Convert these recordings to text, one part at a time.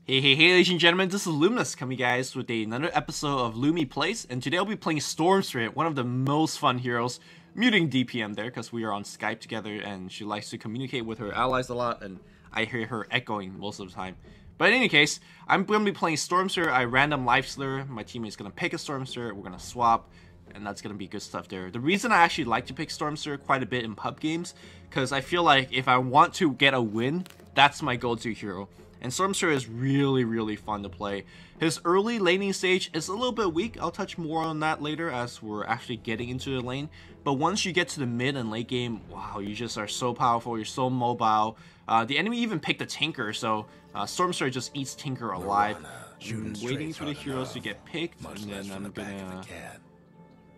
Hey, ladies and gentlemen, this is Luminous coming guys with another episode of Lumi Plays, and today I'll be playing Stormstripe, one of the most fun heroes, muting DPM there because we are on Skype together and she likes to communicate with her allies a lot and I hear her echoing most of the time. But in any case, I'm going to be playing Stormstripe. I random Lifestealer, my teammate's going to pick a Stormstripe, we're going to swap, and that's going to be good stuff there. The reason I actually like to pick Stormstripe quite a bit in pub games, because I feel like if I want to get a win, that's my go-to hero. And Stormstripe is really fun to play. His early laning stage is a little bit weak. I'll touch more on that later as we're actually getting into the lane. But once you get to the mid and late game, wow, you just are so powerful, you're so mobile. The enemy even picked a Tinker, so Stormstripe just eats Tinker alive. I'm waiting for the heroes to get picked, and then I'm gonna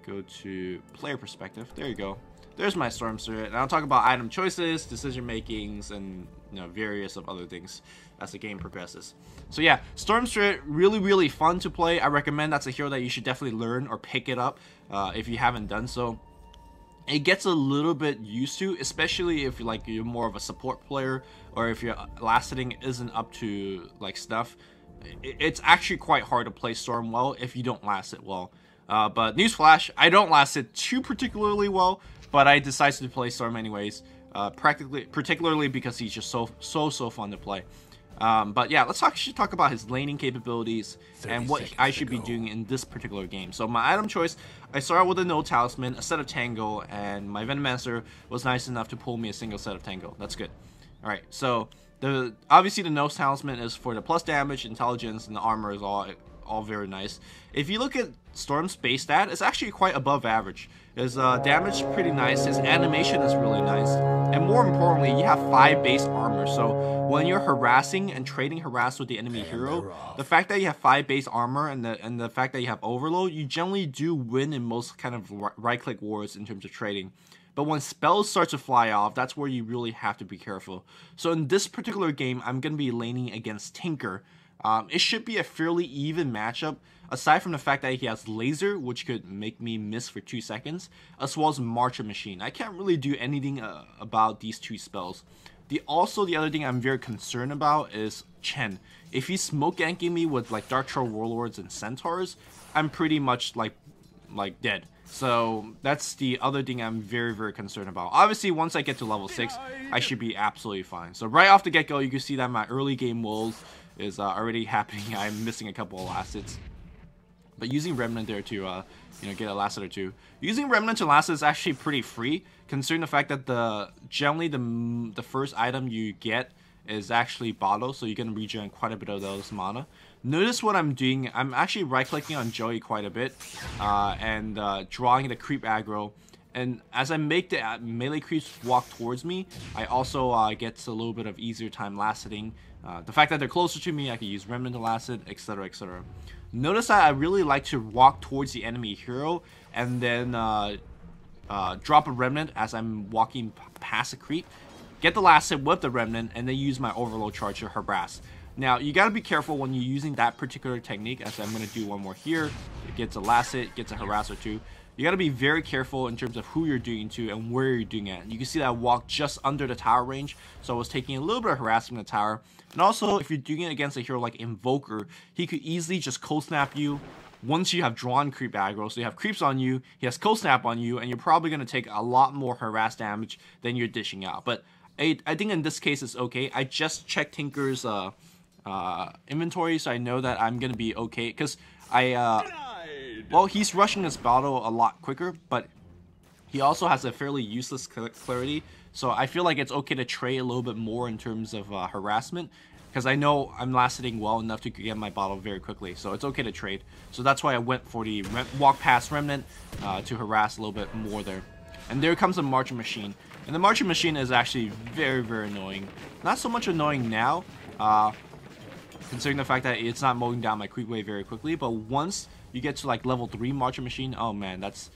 go to player perspective. There you go. There's my Stormstripe, and I'll talk about item choices, decision makings, and various of other things as the game progresses. So yeah, Stormstripe, really fun to play. I recommend that's a hero that you should definitely learn or pick it up if you haven't done so. It gets a little bit used to, especially if you're more of a support player or if your last hitting isn't up to stuff. It's actually quite hard to play Storm well if you don't last it well. But newsflash, I don't last it too particularly well, but I decided to play Storm anyways. Particularly because he's just so fun to play. But yeah, let's talk about his laning capabilities and what I should be doing in this particular game. So my item choice, I started with a no talisman, a set of Tango, and my Venomancer was nice enough to pull me a single set of Tango. That's good. Alright, so obviously the no talisman is for the plus damage, intelligence, and the armor is all very nice. If you look at Storm's base stat, it's actually quite above average. His damage is pretty nice, his animation is really nice, and more importantly, you have 5 base armor. So when you're harassing and trading harass with the enemy hero, the fact that you have 5 base armor and the fact that you have overload, you generally do win in most kind of right-click wars in terms of trading. But when spells start to fly off, that's where you really have to be careful. So in this particular game, I'm going to be laning against Tinker. It should be a fairly even matchup, aside from the fact that he has Laser, which could make me miss for 2 seconds, as well as Marcher Machine. I can't really do anything about these 2 spells. The other thing I'm very concerned about is Chen. If he's smoke ganking me with Dark Troll Warlords and Centaurs, I'm pretty much dead. So that's the other thing I'm very concerned about. Obviously, once I get to level 6, I should be absolutely fine. So right off the get-go, you can see that my early game woes is already happening. I'm missing a couple of last hits. But using Remnant there to get a last hit or 2. Using Remnant to last hit is actually pretty free, considering the fact that generally the first item you get is actually bottle, so you can regen quite a bit of those mana. Notice what I'm doing. I'm actually right-clicking on Joey quite a bit and drawing the creep aggro. And as I make the melee creeps walk towards me, I also get a little bit of easier time last hitting. The fact that they're closer to me, I can use Remnant to last hit, etc, etc. Notice that I really like to walk towards the enemy hero and then drop a Remnant as I'm walking past a creep, get the last hit with the Remnant, and then use my Overload charge to harass. Now, you gotta be careful when you're using that particular technique, as I'm gonna do one more here. It gets a last hit, gets a harass or 2. You gotta be very careful in terms of who you're doing to and where you're doing it. You can see that I walked just under the tower range, so I was taking a little bit of harass from the tower. And also, if you're doing it against a hero like Invoker, he could easily just cold snap you once you have drawn creep aggro. So you have creeps on you, he has cold snap on you, and you're probably gonna take a lot more harass damage than you're dishing out. But I think in this case it's okay. I just checked Tinker's inventory, so I know that I'm gonna be okay, because well, he's rushing this battle a lot quicker, but he also has a fairly useless clarity, so I feel like it's okay to trade a little bit more in terms of harassment, because I know I'm last hitting well enough to get my bottle very quickly, so it's okay to trade. So that's why I went for the walk past Remnant to harass a little bit more there. And there comes a Marcher Machine, and the Marcher Machine is actually very annoying. Not so much annoying now, considering the fact that it's not mowing down my creep wave very quickly, but once you get to level 3 Marcher Machine, oh man, that's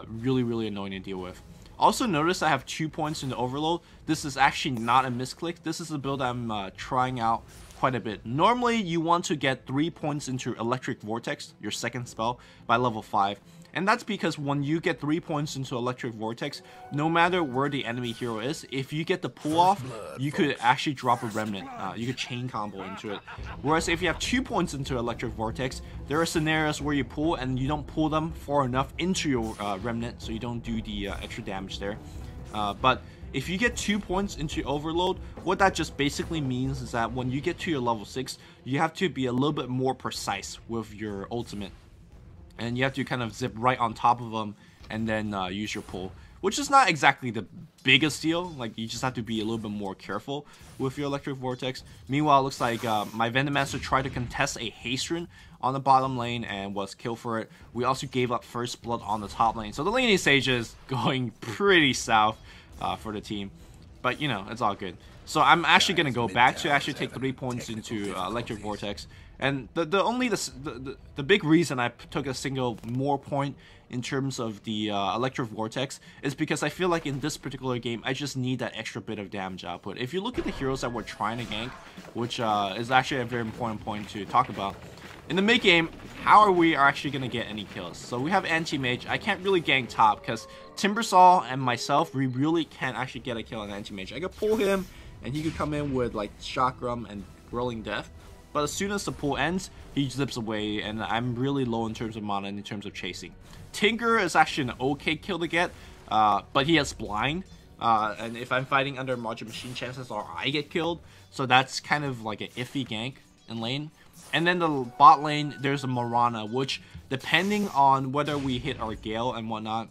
really annoying to deal with. Also notice I have 2 points in the Overload. This is actually not a misclick. This is a build I'm trying out quite a bit. Normally you want to get 3 points into Electric Vortex, your second spell, by level 5. And that's because when you get 3 points into Electric Vortex, no matter where the enemy hero is, if you get the pull off, you could actually drop a Remnant. You could chain combo into it. Whereas if you have 2 points into Electric Vortex, there are scenarios where you pull and you don't pull them far enough into your Remnant, so you don't do the extra damage there. But if you get 2 points into Overload, what that just basically means is that when you get to your level 6, you have to be a little bit more precise with your ultimate. And you have to kind of zip right on top of them and then use your pull. Which is not exactly the biggest deal. Like, you just have to be a little bit more careful with your Electric Vortex. Meanwhile, it looks like my Venom-Master tried to contest a Haste Rune on the bottom lane and was killed for it. We also gave up First Blood on the top lane. So the laning stage is going pretty south for the team. But, you know, it's all good. So I'm actually going to go back to actually take 3 points into Electric Vortex. And the big reason I took a single more point in terms of the Electric Vortex is because I feel like in this particular game, I just need that extra bit of damage output. If you look at the heroes that we're trying to gank, which is actually a very important point to talk about, in the mid game, how are we actually going to get any kills? So we have Anti-Mage. I can't really gank top because Timbersaw and myself, we really can't actually get a kill on Anti-Mage. I could pull him and he could come in with like Chakram and Whirling Death. But as soon as the pull ends, he zips away, and I'm really low in terms of mana and in terms of chasing. Tinker is actually an okay kill to get, but he has blind, and if I'm fighting under Margin Machine, chances are I get killed, so that's kind of like an iffy gank in lane. And then the bot lane, there's a Mirana, which depending on whether we hit our Gale and whatnot,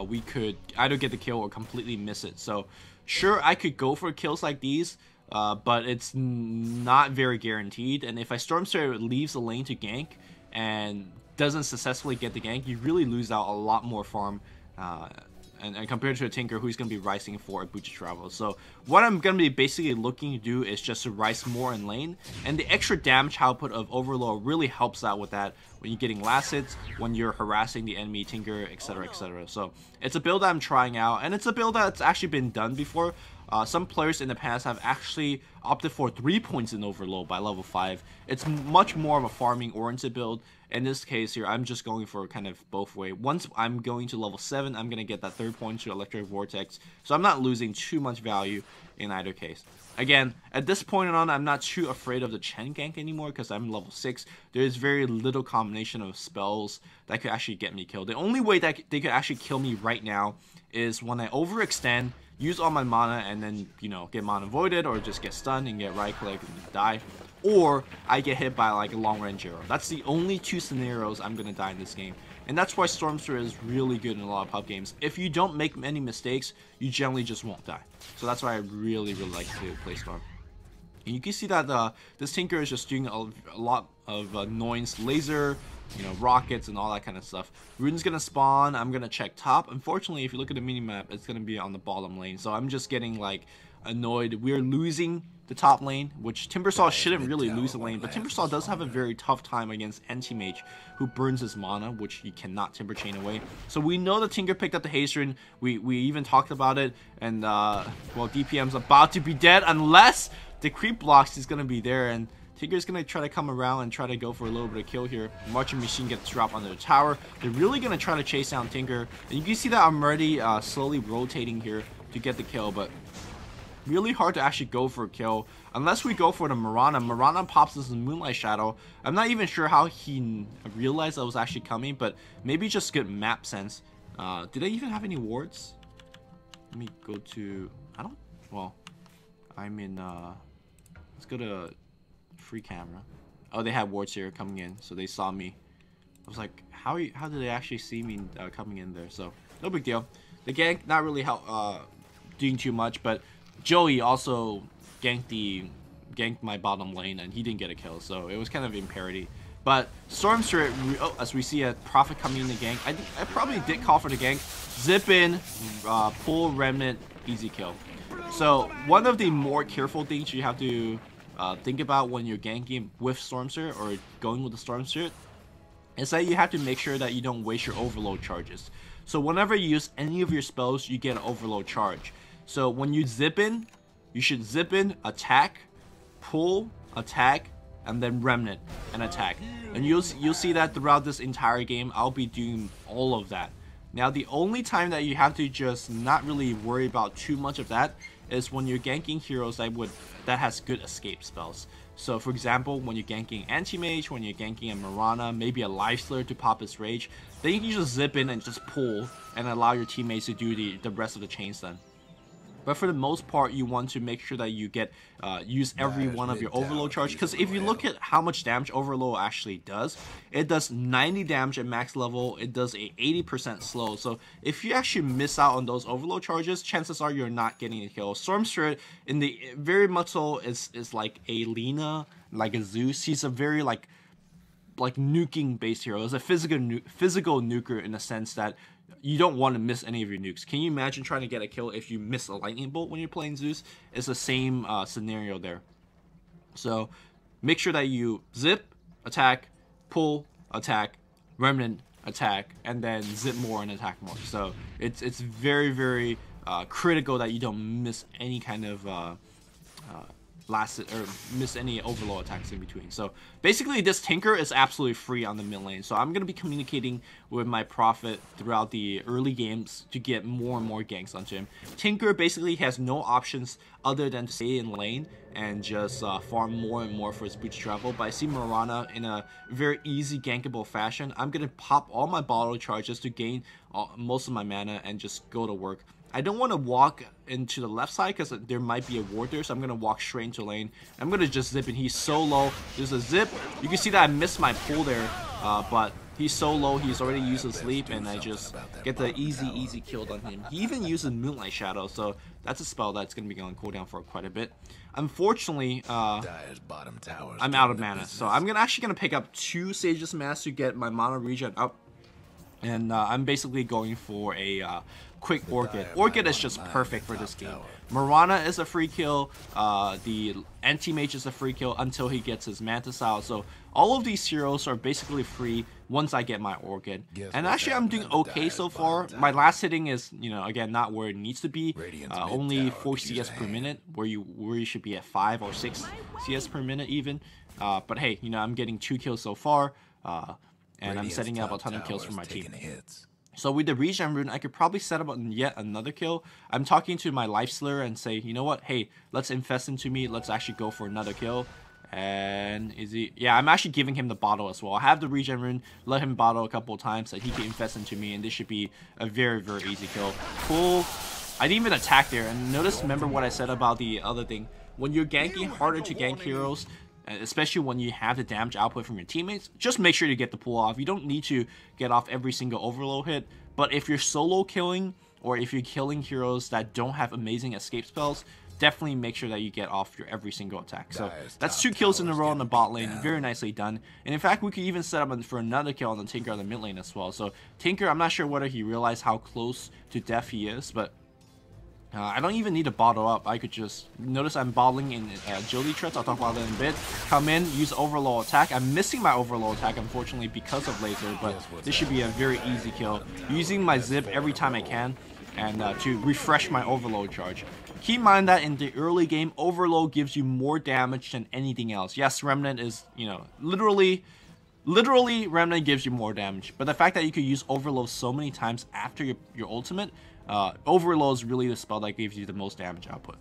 we could either get the kill or completely miss it. So sure, I could go for kills like these, but it's not very guaranteed, and if I Storm Spirit leaves the lane to gank and doesn't successfully get the gank, you really lose out a lot more farm, and compared to a Tinker who's going to be rising for a Butcher Travel. So what I'm going to be basically looking to do is just to rise more in lane, and the extra damage output of Overload really helps out with that when you're getting last hits, when you're harassing the enemy Tinker, etc, etc. So it's a build that I'm trying out, and it's a build that's actually been done before. Some players in the past have actually opted for 3 points in Overload by level 5. It's much more of a farming oriented build. In this case here, I'm just going for kind of both way. Once I'm going to level 7, I'm going to get that 3rd point to Electric Vortex. So I'm not losing too much value in either case. Again, at this point on, I'm not too afraid of the Chen gank anymore because I'm level 6. There's very little combination of spells that could actually get me killed. The only way that they could actually kill me right now is when I overextend, use all my mana, and then, you know, get mana voided or just get stunned and get right click and die. Or I get hit by like a long range arrow. That's the only 2 scenarios I'm gonna die in this game. And that's why Storm Spirit is really good in a lot of pub games. If you don't make any mistakes, you generally just won't die. So that's why I really like to play Storm. And you can see that this Tinker is just doing a lot of annoyance, laser, you know, rockets and all that kind of stuff. Rune's gonna spawn. I'm gonna check top. Unfortunately, if you look at the minimap, it's gonna be on the bottom lane. So I'm just getting like annoyed. We're losing the top lane, which Timbersaw shouldn't really lose the lane, but Timbersaw does have a very tough time against Anti-Mage, who burns his mana, which he cannot Timber Chain away. So we know the Tinker picked up the Haste Rune. We even talked about it, and well, DPM's about to be dead unless the creep blocks is gonna be there, and Tinker's gonna try to come around and try to go for a little bit of kill here. Marching Machine gets dropped under the tower. They're really gonna try to chase down Tinker, and you can see that I'm already slowly rotating here to get the kill, but really hard to actually go for a kill unless we go for the Mirana. Mirana pops this Moonlight Shadow. I'm not even sure how he realized that was actually coming, but maybe just good map sense. Did they even have any wards? Let me go to, well, I'm in, let's go to free camera. Oh, they had wards here coming in, so they saw me. I was like, how did they actually see me coming in there? So no big deal. The gank not really doing too much, but Joey also ganked my bottom lane, and he didn't get a kill, so it was kind of in parity. But Storm Spirit, as we see a Prophet coming in the gank, I probably did call for the gank. Zip in, pull Remnant, easy kill. So one of the more careful things you have to think about when you're ganking with Storm Spirit or going with the Storm Spirit is that you have to make sure that you don't waste your overload charges. So whenever you use any of your spells, you get an overload charge. So when you zip in, you should zip in, attack, pull, attack, and then Remnant and attack. And you'll see that throughout this entire game, I'll be doing all of that. Now, the only time that you have to just not really worry about too much of that is when you're ganking heroes that has good escape spells. So, for example, when you're ganking Anti-Mage, when you're ganking a Mirana, maybe a Lifestealer to pop his Rage, then you can just zip in and just pull and allow your teammates to do the rest of the chain stun. But for the most part, you want to make sure that you get use every one of your overload charge, because if you look at how much damage overload actually does, it does 90 damage at max level, it does a 80% slow. So if you actually miss out on those overload charges, chances are you're not getting a kill. Storm Spirit in the very much so is like a Lina, like a Zeus. He's a very like nuking based hero. It's a physical nuker in the sense that you don't want to miss any of your nukes. Can you imagine trying to get a kill if you miss a lightning bolt when you're playing Zeus? It's the same scenario there. So make sure that you zip, attack, pull, attack, remnant, attack, and then zip more and attack more. So it's very, very critical that you don't miss any kind of miss any overload attacks in between. So basically this Tinker is absolutely free on the mid lane, so I'm going to be communicating with my Prophet throughout the early games to get more and more ganks onto him. Tinker basically has no options other than to stay in lane and just farm more and more for his boots travel. But I see Mirana in a very easy gankable fashion. I'm going to pop all my bottle charges to gain most of my mana and just go to work. I don't want to walk into the left side because there might be a ward there, so I'm going to walk straight into lane. I'm going to just zip, and he's so low. There's a zip. You can see that I missed my pull there, but he's so low, he's already used his leap, and I just get the easy kill on him. He even uses Moonlight Shadow, so that's a spell that's going to be on cooldown for quite a bit. Unfortunately, I'm out of mana, so I'm actually going to pick up 2 Sage's Mask to get my mana regen up. And I'm basically going for a quick Orchid. Orchid is just perfect for this game. Mirana is a free kill, the Anti-Mage is a free kill until he gets his Mantis out. So all of these heroes are basically free once I get my Orchid. And actually I'm doing okay so far. My last hitting is, you know, again, not where it needs to be. Only 4 CS per minute, where you should be at 5 or 6 CS per minute even. But hey, you know, I'm getting 2 kills so far. And I'm setting up a ton of kills for my team. So with the regen rune, I could probably set up yet another kill. I'm talking to my Lifestealer and say, you know what, hey, let's infest into me. Let's actually go for another kill. And is he? Yeah, I'm actually giving him the bottle as well. I have the regen rune, let him bottle a couple of times so he can infest into me, and this should be a very, very easy kill. Cool. I didn't even attack there. And notice, remember what I said about the other thing. When you're ganking harder to gank heroes, especially when you have the damage output from your teammates, just make sure to get the pull off. You don't need to get off every single overload hit, but if you're solo killing or if you're killing heroes that don't have amazing escape spells, definitely make sure that you get off your every single attack. So that's 2 kills in a row on the bot lane, very nicely done. And in fact, we could even set up for another kill on the Tinker on the mid lane as well. So Tinker, I'm not sure whether he realized how close to death he is, but I don't even need to bottle up. I could just notice I'm bottling in agility threats. I'll talk about that in a bit. Come in, use overload attack. I'm missing my overload attack, unfortunately, because of laser, but this should be a very easy kill. Using my zip every time I can, and to refresh my overload charge. Keep in mind that in the early game, overload gives you more damage than anything else. Yes, Remnant is, you know, literally Remnant gives you more damage, but the fact that you could use overload so many times after your ultimate, overload is really the spell that gives you the most damage output.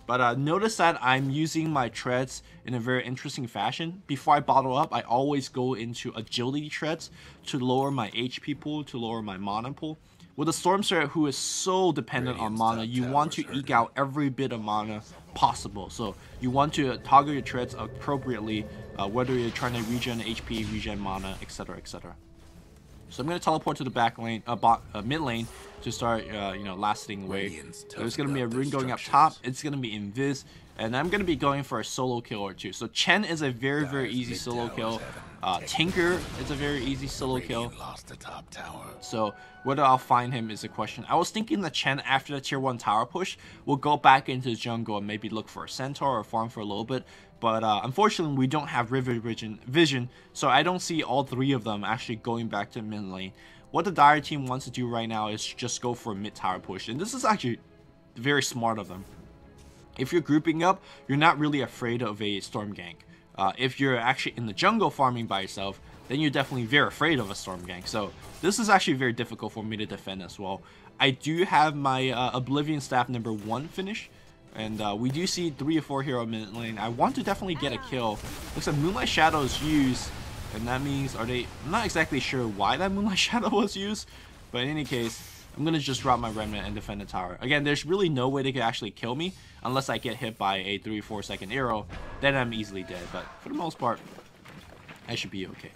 But notice that I'm using my treads in a very interesting fashion. Before I bottle up, I always go into agility treads to lower my HP pool, to lower my mana pool. With a Storm Spirit who is so dependent on mana, you want to eke out every bit of mana possible. So you want to toggle your treads appropriately, whether you're trying to regen HP, regen mana, etc, etc. So I'm going to teleport to the back lane, mid lane, to start, you know, lasting away. There's going to be a rune going up top. It's going to be Invis, and I'm going to be going for a solo kill or 2. So Chen is a very, very easy solo kill. Tinker is a very easy solo kill. So whether I'll find him is a question. I was thinking that Chen, after the tier 1 tower push, will go back into the jungle and maybe look for a centaur or farm for a little bit. But unfortunately, we don't have river vision, so I don't see all 3 of them actually going back to mid lane. What the Dire team wants to do right now is just go for a mid tower push, and this is actually very smart of them. If you're grouping up, you're not really afraid of a storm gank. If you're actually in the jungle farming by yourself, then you're definitely very afraid of a storm gank. So this is actually very difficult for me to defend as well. I do have my Oblivion Staff number 1 finish, and we do see 3 or 4 hero mid lane. I want to definitely get a kill. Looks like Moonlight Shadow is used, and that means I'm not exactly sure why that Moonlight Shadow was used, but in any case, I'm gonna just drop my Remnant and defend the tower. Again, there's really no way they could actually kill me unless I get hit by a 3-4 second arrow. Then I'm easily dead, but for the most part, I should be okay.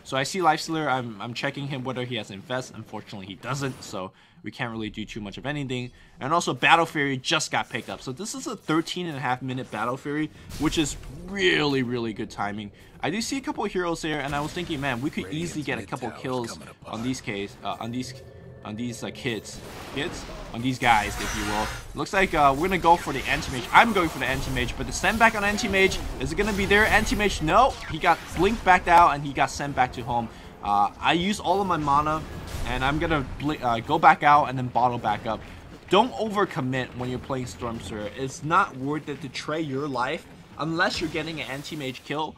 So I see Lifestealer, I'm checking him whether he has Infest. Unfortunately, he doesn't, so we can't really do too much of anything. And also, Battle Fury just got picked up. So this is a 13.5 minute Battle Fury, which is really, really good timing. I do see a couple of heroes there, and I was thinking, man, we could easily get a couple kills on these kids, on these guys, if you will. Looks like we're gonna go for the anti-mage. I'm going for the anti-mage, but the send back on anti-mage, is it gonna be there? Anti-mage, no, he got blinked back out and he got sent back to home. I used all of my mana, and I'm gonna go back out and then bottle back up. Don't overcommit when you're playing Storm Spirit. It's not worth it to trade your life unless you're getting an anti-mage kill.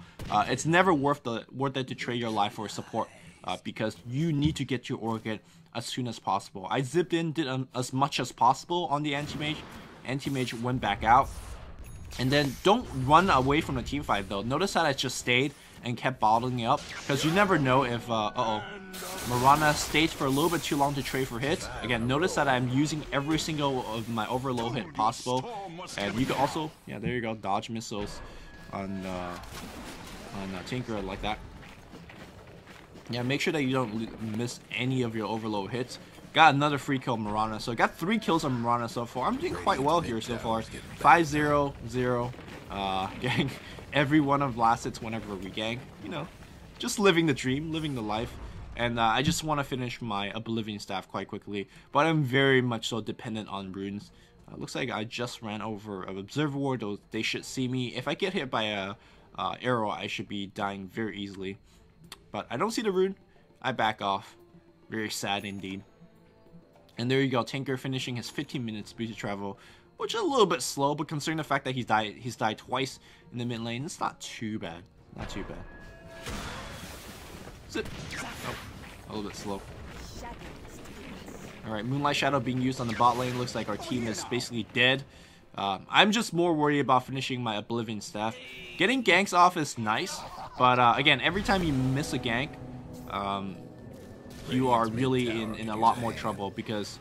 It's never worth it to trade your life for support, because you need to get your Orchid as soon as possible. I zipped in, did as much as possible on the anti-mage. Anti-mage went back out. And then don't run away from the team fight though. Notice that I just stayed and kept bottling up, because you never know if, Mirana stayed for a little bit too long to trade for hits. Again, notice that I'm using every single of my overload hit possible. And you can also, yeah, there you go, dodge missiles on Tinker like that. Yeah, make sure that you don't miss any of your overload hits. Got another free kill on Mirana, so I got 3 kills on Mirana so far. I'm doing quite well here so far. 5-0-0. Getting every one of last hits whenever we gank. You know, just living the dream, living the life. And I just want to finish my Oblivion Staff quite quickly, but I'm very much so dependent on runes. Looks like I just ran over an Observer Ward. They should see me. If I get hit by a arrow, I should be dying very easily. But I don't see the rune. I back off. Very sad indeed. And there you go, Tinker finishing his 15 minutes speed to travel, which is a little bit slow, but considering the fact that he's died twice in the mid lane, it's not too bad. Not too bad. Zip. Oh, a little bit slow. Alright, Moonlight Shadow being used on the bot lane. Looks like our team is basically dead. I'm just more worried about finishing my Oblivion Staff. Getting ganks off is nice, but again, every time you miss a gank, you are really in a lot more trouble, because,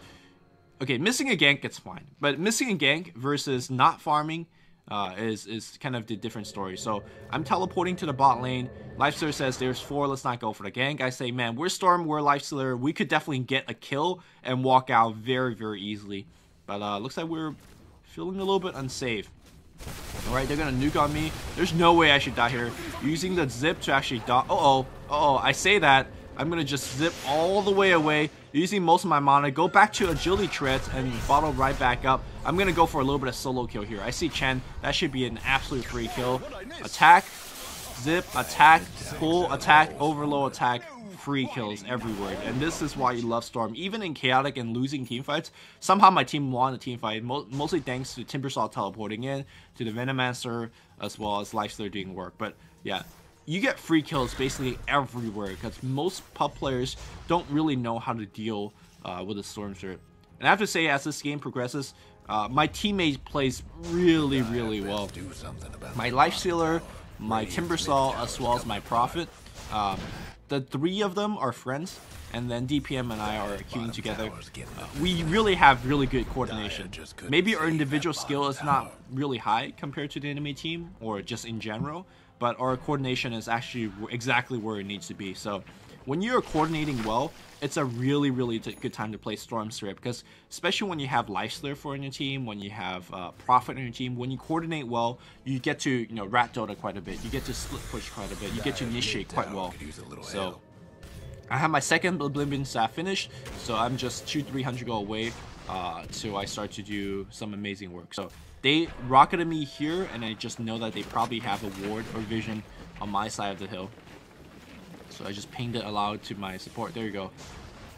okay, missing a gank, it's fine, but missing a gank versus not farming is kind of the different story. So I'm teleporting to the bot lane. Lifestealer says there's 4, let's not go for the gank. I say, man, we're Storm, we're Lifestealer, we could definitely get a kill and walk out very, very easily. But looks like we're feeling a little bit unsafe. Alright, they're gonna nuke on me. There's no way I should die here. Using the zip to actually dodge. I say that. I'm gonna just zip all the way away, using most of my mana, go back to agility treads and bottle right back up. I'm gonna go for a little bit of solo kill here. I see Chen, that should be an absolute free kill. Attack, zip, attack, pull, attack, overload, attack, free kills everywhere. And this is why you love Storm. Even in chaotic and losing team fights, somehow my team won the team fight, mostly thanks to Timbersaw teleporting in, to the Venomancer, as well as Lifestealer doing work. But yeah, you get free kills basically everywhere, because most pub players don't really know how to deal with a Storm Spirit. And I have to say, as this game progresses, my teammate plays really, really well. My Lifestealer, my Timbersaw, as well as my Prophet, the 3 of them are friends, and then DPM and I are queuing together. We really have really good coordination. Maybe our individual skill is not really high compared to the enemy team, or just in general, but our coordination is actually exactly where it needs to be. So when you're coordinating well, it's a really, really good time to play Storm Spirit, because especially when you have Lifestealer for in your team, when you have Prophet in your team, when you coordinate well, you get to, you know, rat Dota quite a bit, you get to split push quite a bit, you get to initiate quite well. So I have my second Oblivion Staff finished, so I'm just 200-300 go away till I start to do some amazing work. So they rocketed me here, and I just know that they probably have a ward or vision on my side of the hill. So I just pinged it aloud to my support. There you go.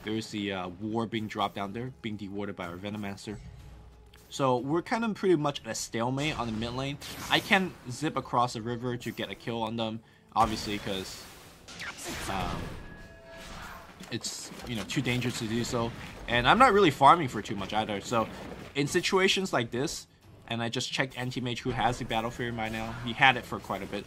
There's the ward being dropped down there, being dewarded by our Venomancer. So we're kind of pretty much at a stalemate on the mid lane. I can zip across the river to get a kill on them, obviously, because it's, you know, too dangerous to do so. And I'm not really farming for too much either. So in situations like this, and I just checked Anti-Mage who has the Battle Fury by now. He had it for quite a bit.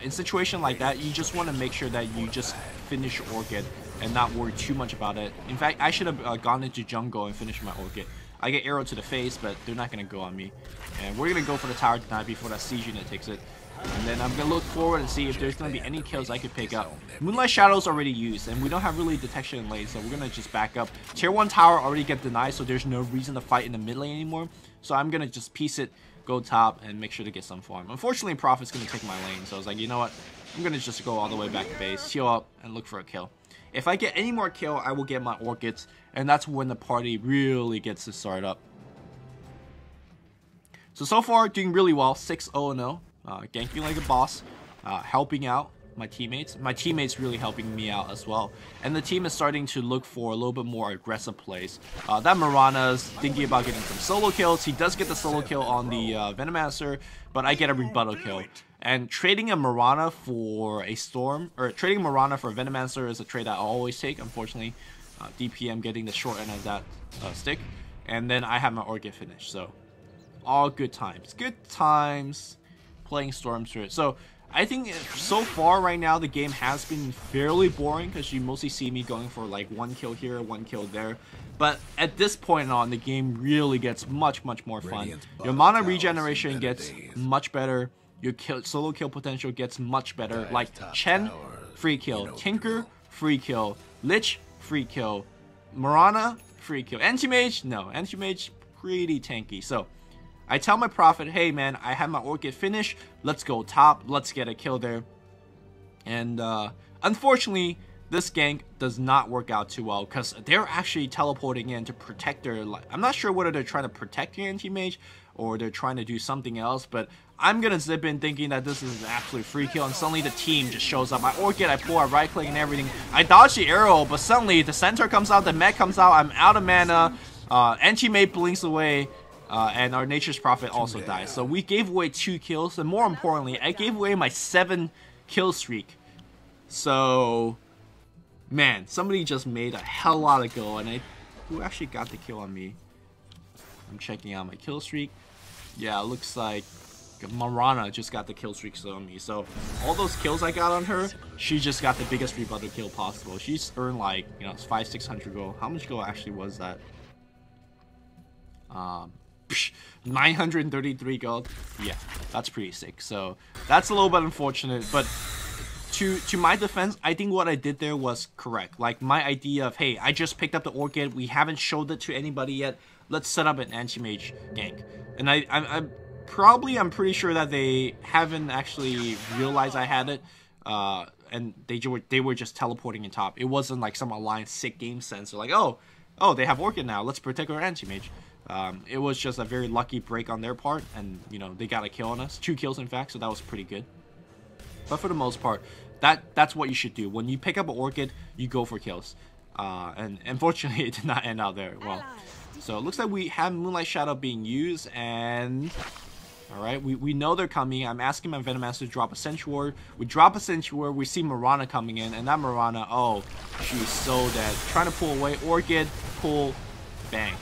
In situation like that, you just want to make sure that you just finish your Orchid and not worry too much about it. In fact, I should have gone into jungle and finished my Orchid. I get arrow to the face, but they're not going to go on me. And we're going to go for the tower tonight before that siege unit takes it. And then I'm going to look forward and see if there's going to be any kills I could pick up. Moonlight Shadow's already used, and we don't have really detection in lane, so we're going to just back up. Tier 1 tower already get denied, so there's no reason to fight in the mid lane anymore. So I'm going to just piece it, go top, and make sure to get some farm. Unfortunately, Prophet's going to take my lane, so I was like, you know what? I'm going to just go all the way back to base, heal up, and look for a kill. If I get any more kill, I will get my Orchids, and that's when the party really gets to start up. So far, doing really well, 6-0-0. Ganking like a boss, helping out my teammates. My teammates really helping me out as well. And the team is starting to look for a little bit more aggressive plays. That Mirana's thinking about getting some solo kills. He does get the solo kill on the Venomancer, but I get a rebuttal kill. And trading a Mirana for a Storm, or trading Mirana for a Venomancer is a trade I always take, unfortunately. DPM getting the short end of that stick. And then I have my Orchid finished, so all good times. Good times playing Storm Spirit. So I think so far right now the game has been fairly boring because you mostly see me going for like 1 kill here, 1 kill there. But at this point on, the game really gets much more fun. Your mana regeneration gets much better. Your solo kill potential gets much better. Like Chen, free kill. Tinker, free kill. Lich, free kill. Mirana, free kill. Anti-Mage, no. Anti-Mage, pretty tanky. So I tell my Prophet, hey man, I have my Orchid finished, let's go top, let's get a kill there. And unfortunately, this gank does not work out too well because they're actually teleporting in to protect their... I'm not sure whether they're trying to protect the Anti-Mage or they're trying to do something else, but I'm gonna zip in thinking that this is an absolute free kill, and suddenly the team just shows up. My Orchid, I pull out right click and everything. I dodge the arrow, but suddenly the center comes out, the mech comes out, I'm out of mana, Anti-Mage blinks away. And our Nature's Prophet also dies. So we gave away 2 kills, and more importantly, I gave away my 7 kill streak. So, man, somebody just made a hell lot of go, and who actually got the kill on me? I'm checking out my kill streak. Yeah, it looks like Mirana just got the kill streak on me. So all those kills I got on her, she just got the biggest rebuttal kill possible. She's earned like, you know, 500-600 gold. How much gold actually was that? 933 gold. Yeah, that's pretty sick. So that's a little bit unfortunate, but to my defense, I think what I did there was correct. Like my idea of, hey, I just picked up the Orchid, we haven't showed it to anybody yet, let's set up an Anti-Mage gank. And I'm pretty sure that they haven't actually realized I had it, and they were just teleporting in top. It wasn't like some aligned sick game sense. They're like, oh, they have Orchid now, let's protect our Anti-Mage. It was just a very lucky break on their part, and you know, they got a kill on us, 2 kills in fact, so that was pretty good. But for the most part, that's what you should do. When you pick up an Orchid, you go for kills. And unfortunately, it did not end out there well. So it looks like we have Moonlight Shadow being used, and alright, we know they're coming. I'm asking my Venomancer to drop a Sentry Ward. We drop a Sentry Ward, we see Mirana coming in, and that Mirana, oh, she's so dead. Trying to pull away, Orchid, pull, bang.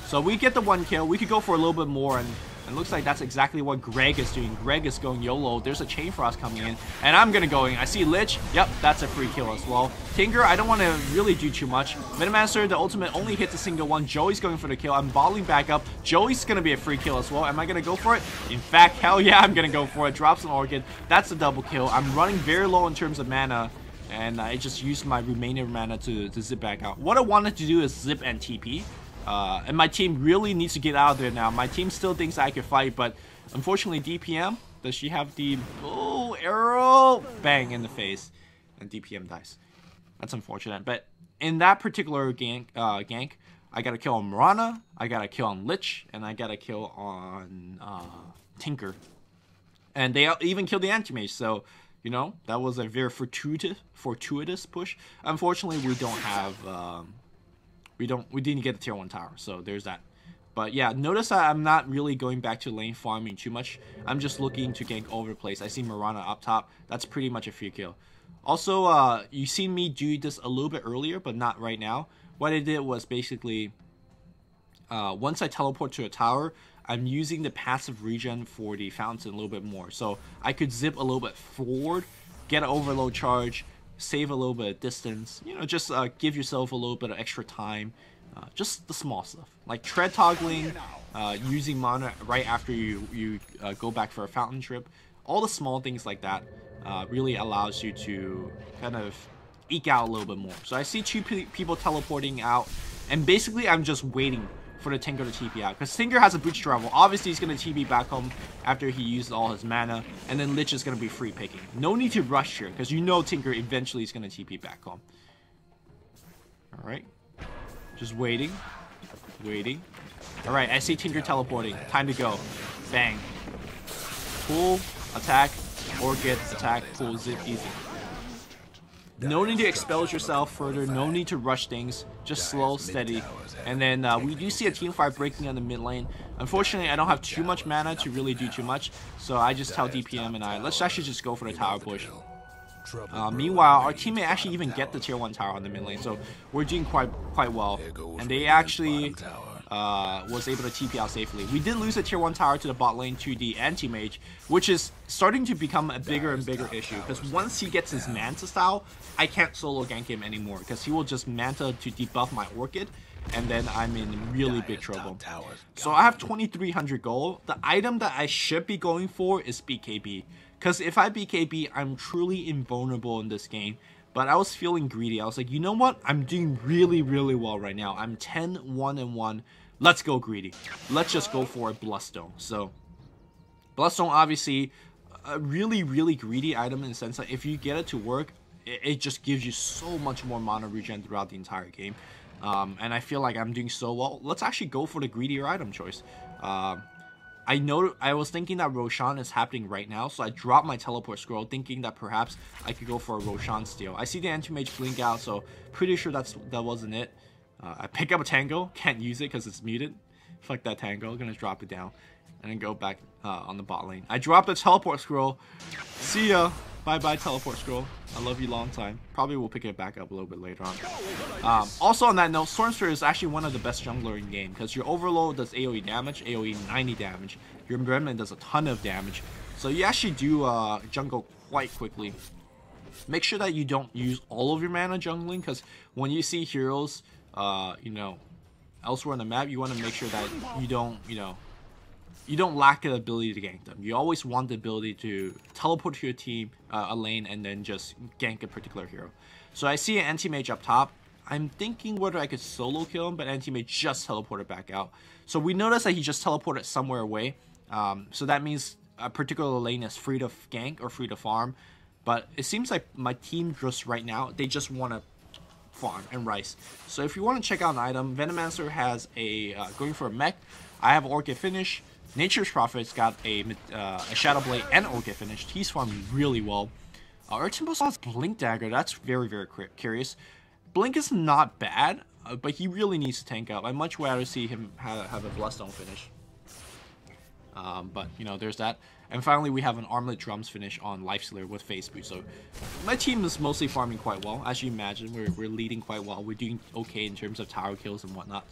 So we get the 1 kill. We could go for a little bit more, and it looks like that's exactly what Greg is doing. Greg is going YOLO. There's a Chain Frost coming in, and I'm gonna go in. I see Lich. Yep, that's a free kill as well. Tinker, I don't want to really do too much. Venomancer, the ultimate only hits a single one. Joey's going for the kill. I'm volleying back up. Joey's gonna be a free kill as well. Am I gonna go for it? In fact, hell yeah, I'm gonna go for it. Drops an Orchid. That's a double kill. I'm running very low in terms of mana, and I just used my remaining mana to zip back out. What I wanted to do is zip and TP. And my team really needs to get out of there now. My team still thinks I could fight, but unfortunately DPM, does she have the... Oh, arrow! Bang, in the face. And DPM dies. That's unfortunate. But in that particular gank, I got a kill on Mirana, I got a kill on Lich, and I got a kill on Tinker. And they even killed the Anti-Mage, so... You know, that was a very fortuitous push. Unfortunately, we don't have... we didn't get the tier 1 tower, so there's that. But yeah, notice that I'm not really going back to lane farming too much. I'm just looking to gank over place. I see Mirana up top. That's pretty much a free kill. Also, you seen me do this a little bit earlier, but not right now. What I did was basically, once I teleport to a tower, I'm using the passive regen for the fountain a little bit more. So I could zip a little bit forward, get an overload charge, save a little bit of distance. You know, just give yourself a little bit of extra time. Just the small stuff, like tread toggling, using mana right after you go back for a fountain trip. All the small things like that really allows you to kind of eke out a little bit more. So I see two people teleporting out, and basically I'm just waiting for the Tinker to TP out, because Tinker has a boost travel. Obviously he's going to TP back home after he used all his mana, and then Lich is going to be free picking. No need to rush here, because you know Tinker eventually is going to TP back home. Alright. Just waiting. Alright, I see Tinker teleporting. Time to go. Bang. Pull, attack, Orchid, attack, pull, zip, easy. No need to expose yourself further, no need to rush things, just slow, steady. And then we do see a team fight breaking on the mid lane. Unfortunately, I don't have too much mana to really do too much, so I just tell DPM and let's actually just go for the tower push. Meanwhile, our teammate actually even get the tier 1 tower on the mid lane, so we're doing quite well. And they actually was able to TP out safely. We did lose a tier 1 tower to the bot lane to the anti-mage, which is starting to become a bigger and bigger issue, because once he gets his Manta style, I can't solo gank him anymore, because he will just Manta to debuff my Orchid, and then I'm in really big trouble. So I have 2300 gold. The item that I should be going for is BKB, because if I BKB, I'm truly invulnerable in this game. But I was feeling greedy. I was like, you know what? I'm doing really well right now. I'm 10-1-1. Let's go greedy. Let's just go for a Bloodstone. So, Bloodstone, obviously, a really greedy item in the sense that if you get it to work, it just gives you so much more mana regen throughout the entire game. And I feel like I'm doing so well. Let's actually go for the greedier item choice. I was thinking that Roshan is happening right now, so I dropped my teleport scroll, thinking that perhaps I could go for a Roshan steal. I see the anti-mage blink out, so pretty sure that wasn't it. I pick up a Tango, can't use it because it's muted. Fuck that Tango, gonna drop it down, and then go back on the bot lane. I dropped the teleport scroll. See ya. Bye teleport scroll. I love you long time. Probably will pick it back up a little bit later on. Also on that note, Stormsphere is actually one of the best jungler in game, because your Overload does AoE damage, AoE 90 damage. Your Remnant does a ton of damage. So you actually do jungle quite quickly. Make sure that you don't use all of your mana jungling, because when you see heroes, you know, elsewhere on the map, you want to make sure that you don't, you don't lack the ability to gank them. You always want the ability to teleport to your team, a lane, and then just gank a particular hero. So I see an anti-mage up top. I'm thinking whether I could solo kill him, but anti-mage just teleported back out. So we notice that he just teleported somewhere away. So that means a particular lane is free to gank or free to farm. But it seems like my team just right now, they just want to farm and rice. So if you want to check out an item, Venomancer has a going for a mech. I have Orchid finish. Nature's Prophet's got a Shadow Blade and Orchid finished. He's farming really well. Urchinbo's has Blink Dagger. That's very curious. Blink is not bad, but he really needs to tank up. I'd much rather see him have a Bloodstone finish. But, you know, there's that. And finally, we have an Armlet Drums finish on Lifestealer with Phase Boost. So, my team is mostly farming quite well. As you imagine, we're leading quite well. We're doing okay in terms of tower kills and whatnot.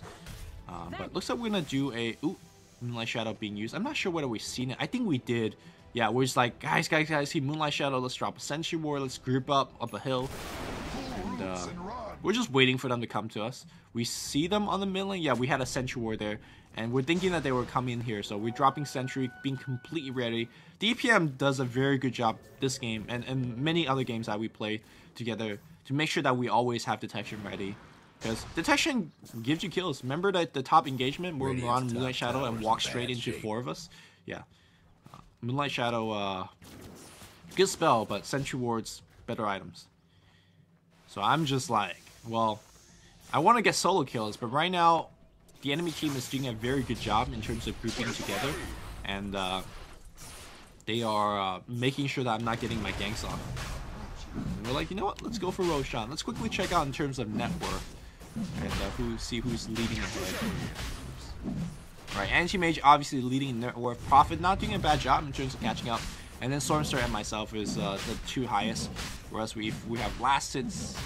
But looks like we're going to do a... Ooh, Moonlight Shadow being used. I'm not sure whether we've seen it. I think we did. Yeah, we're just like, guys, see Moonlight Shadow. Let's drop a Sentry Ward. Let's group up a hill. And we're just waiting for them to come to us. We see them on the mid lane. Yeah, we had a Sentry Ward there. And we're thinking that they were coming in here. So we're dropping Sentry, being completely ready. DPM does a very good job this game and many other games that we play together to make sure that we always have detection ready. Because detection gives you kills. Remember that the top engagement where we're on Moonlight Shadow and walk straight into 4 of us? Yeah. Moonlight Shadow, good spell, but Sentry Wards, better items. So I'm just like, well, I want to get solo kills, but right now, the enemy team is doing a very good job in terms of grouping together. And they are making sure that I'm not getting my ganks off. And we're like, you know what? Let's go for Roshan. Let's quickly check out in terms of net worth. And see who's leading ahead. Right, Anti-Mage obviously leading net worth. Prophet not doing a bad job in terms of catching up. And then Stormster and myself is the two highest. Whereas we have Last Hits.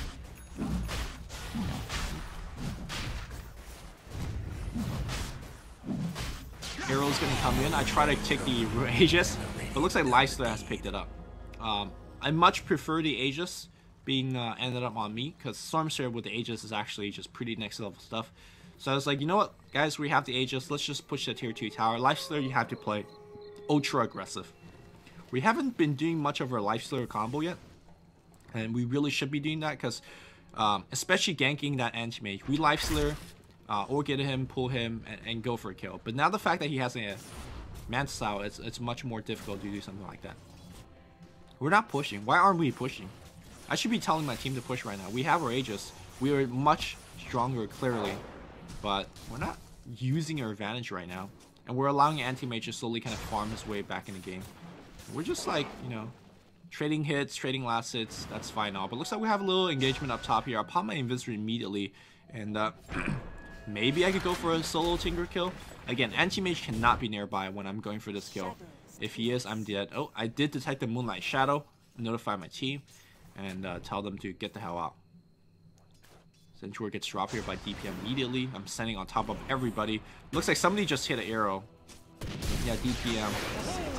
Arrow's gonna come in. I try to take the Aegis, but it looks like Lifesteal has picked it up. I much prefer the Aegis being ended up on me, because Stormster with the Aegis is actually just pretty next level stuff. So I was like, you know what, guys, we have the Aegis, let's just push the tier 2 tower. Lifesteal, you have to play ultra aggressive. We haven't been doing much of our Lifesteal combo yet, and we really should be doing that, because especially ganking that anti-mage, we Lifesteal, or get him, pull him, and go for a kill. But now the fact that he has a man style, it's much more difficult to do something like that. We're not pushing. Why aren't we pushing? I should be telling my team to push right now. We have our Aegis. We are much stronger, clearly, but we're not using our advantage right now. And we're allowing anti-mage to slowly kind of farm his way back in the game. We're just like, you know, trading hits, trading last hits. That's fine all. But looks like we have a little engagement up top here. I'll pop my invisor immediately. And maybe I could go for a solo Tinker kill. Again, anti-mage cannot be nearby when I'm going for this kill. If he is, I'm dead. Oh, I did detect the Moonlight Shadow. Notify my team. And tell them to get the hell out. Centaur gets dropped here by DPM immediately. I'm standing on top of everybody. Looks like somebody just hit an arrow. Yeah, DPM.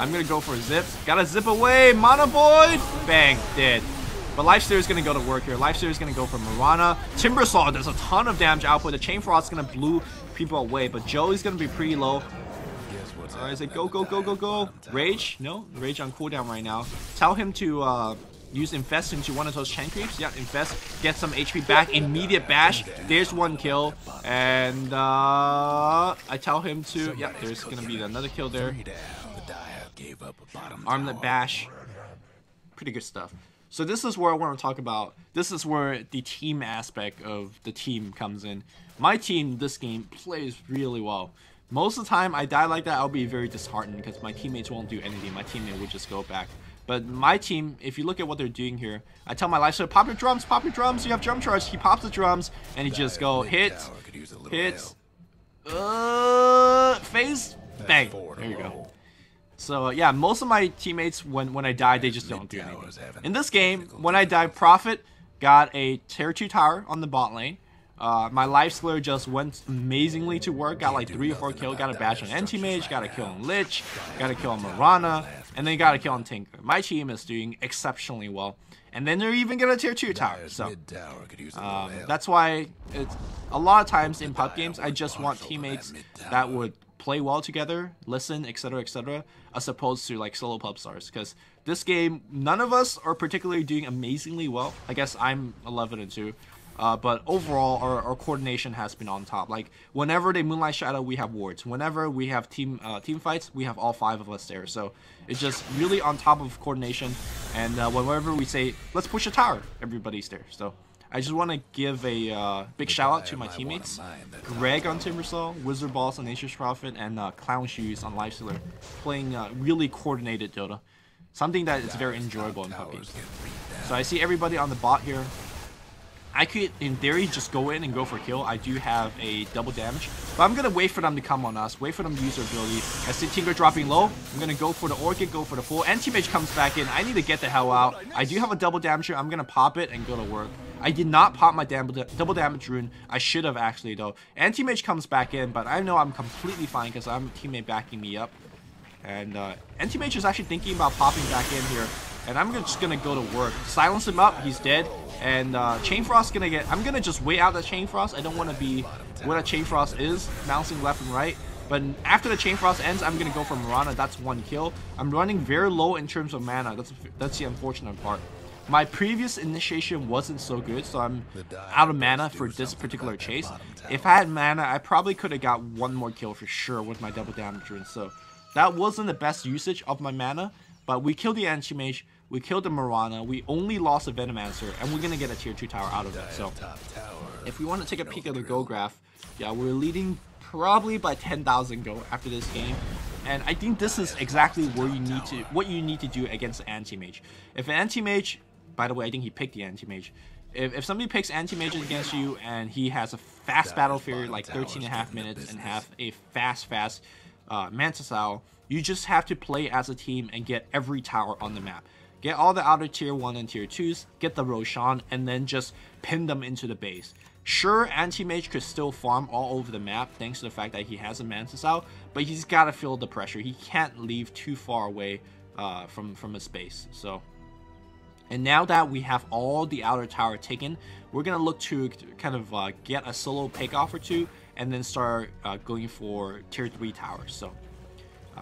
I'm gonna go for a zip. Gotta zip away. Mono Void. Bang. Dead. But Lifesteal is gonna go to work here. Lifesteal is gonna go for Mirana. Timbersaw does a ton of damage output. The Chain Frost is gonna blow people away. But Joey's gonna be pretty low. Alright, is it go, go, go, go, go? Rage? No, Rage on cooldown right now. Tell him to use Infest into one of those chain creeps. Yeah, Infest, get some HP back. Immediate bash. There's one kill. And I tell him to, yeah, there's gonna be another kill there. Armlet bash. Pretty good stuff. So this is where I want to talk about. This is where the team aspect of the team comes in. My team this game plays really well. Most of the time I die like that, I'll be very disheartened because my teammates won't do anything. My teammate would just go back. But my team, if you look at what they're doing here, I tell my Lifesteal, pop your drums, you have drum charge. He pops the drums, and he just go, hit, phase, bang, there you go. So yeah, most of my teammates, when I die, they just don't do anything. In this game, when I die, Prophet got a tier 2 tower on the bot lane. My Lifestealer just went amazingly to work, got like 3 or 4 kills, got a bash on anti-mage, got a kill on Lich, got a kill on Mirana, and then got a kill on Tinker. My team is doing exceptionally well. And then they're even getting a tier 2 tower. So that's why it's a lot of times in pub games, I just want teammates that would play well together, listen, etc., as opposed to like solo pub stars. Because this game, none of us are particularly doing amazingly well. I guess I'm 11-2. But overall, our coordination has been on top. Like, whenever they Moonlight Shadow, we have wards. Whenever we have team fights, we have all 5 of us there. So it's just really on top of coordination. And whenever we say, let's push a tower, everybody's there. So I just want to give a big shout out to my teammates. Greg on Timbersaw, Wizard Balls on Nature's Prophet, and Clown Shoes on Lifestealer. Playing really coordinated Dota. Something that is very enjoyable in pub games. So I see everybody on the bot here. I could, in theory, just go in and go for a kill. I do have a double damage. But I'm going to wait for them to come on us. Wait for them to use their ability. I see Tinker dropping low. I'm going to go for the Orchid, go for the full. Anti-Mage comes back in. I need to get the hell out. I do have a double damage here. I'm going to pop it and go to work. I did not pop my double damage rune. I should have actually, though. Anti-Mage comes back in, but I know I'm completely fine because I'm a teammate backing me up. And Anti-Mage is actually thinking about popping back in here. And I'm just going to go to work. Silence him up. He's dead. And Chain Frost gonna get. I'm gonna just wait out the Chain Frost. I don't want to be where the Chain Frost is, bouncing left and right. But after the Chain Frost ends, I'm gonna go for Mirana. That's 1 kill. I'm running very low in terms of mana. That's the unfortunate part. My previous initiation wasn't so good, so I'm out of mana for this particular chase. If I had mana, I probably could have got 1 more kill for sure with my double damage rune. So that wasn't the best usage of my mana. But we killed the Anti-Mage. We killed the Mirana, we only lost a Venomancer, and we're gonna get a tier 2 tower out of it. So, if we want to take a peek at the go graph, yeah, we're leading probably by 10,000 go after this game. And I think this is exactly where what you need to do against the Anti-Mage. If an Anti-Mage, by the way, I think he picked the Anti-Mage. if somebody picks anti-mage against you and he has a fast battle period like 13.5 minutes and have a fast Manta style, you just have to play as a team and get every tower on the map. Get all the outer tier 1 and tier 2s, get the Roshan, and then just pin them into the base. Sure, anti-mage could still farm all over the map thanks to the fact that he has a Manta style, but he's got to feel the pressure. He can't leave too far away from his base. So, and now that we have all the outer tower taken, we're going to look to kind of get a solo pickoff or two and then start going for tier 3 towers. So